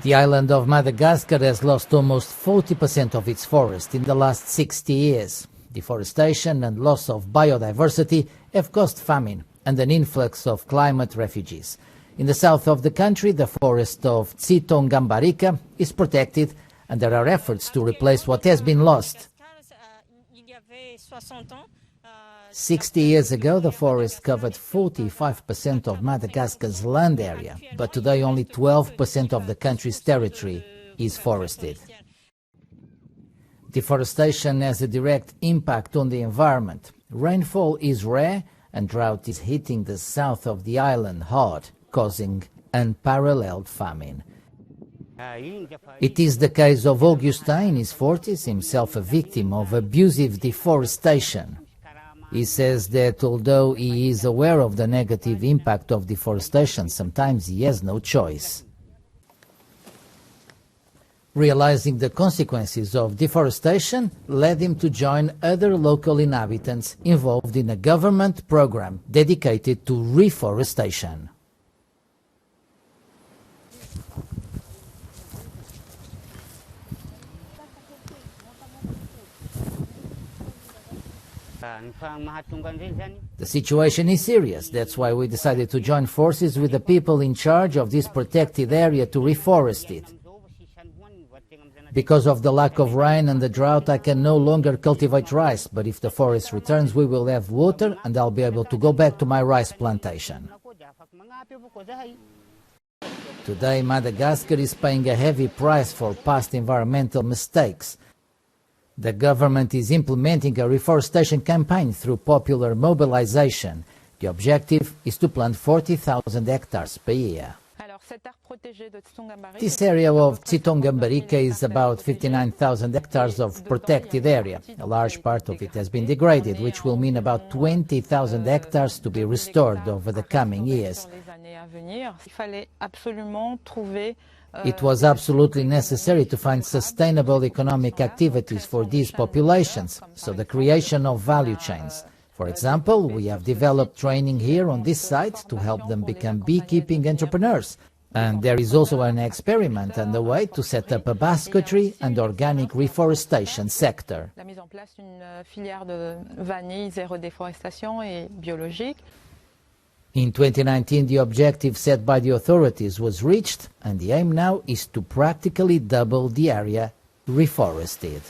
The island of Madagascar has lost almost 40% of its forest in the last 60 years. Deforestation and loss of biodiversity have caused famine and an influx of climate refugees. In the south of the country, the forest of Tsitongambarica is protected, and there are efforts to replace what has been lost. 60 years ago, the forest covered 45% of Madagascar's land area, but today only 12% of the country's territory is forested. Deforestation has a direct impact on the environment. Rainfall is rare and drought is hitting the south of the island hard, causing unparalleled famine. It is the case of Augustin in his 40s, himself a victim of abusive deforestation. He says that although he is aware of the negative impact of deforestation, sometimes he has no choice. Realizing the consequences of deforestation led him to join other local inhabitants involved in a government program dedicated to reforestation. The situation is serious. That's why we decided to join forces with the people in charge of this protected area to reforest it. Because of the lack of rain and the drought, I can no longer cultivate rice, but if the forest returns, we will have water and I'll be able to go back to my rice plantation. Today, Madagascar is paying a heavy price for past environmental mistakes. The government is implementing a reforestation campaign through popular mobilization. The objective is to plant 40,000 hectares per year. This area of Tsitongambarica is about 59,000 hectares of protected area. A large part of it has been degraded, which will mean about 20,000 hectares to be restored over the coming years. It was absolutely necessary to find sustainable economic activities for these populations, so the creation of value chains. For example, we have developed training here on this site to help them become beekeeping entrepreneurs. And there is also an experiment underway to set up a basketry and organic reforestation sector. In 2019, the objective set by the authorities was reached, and the aim now is to practically double the area reforested.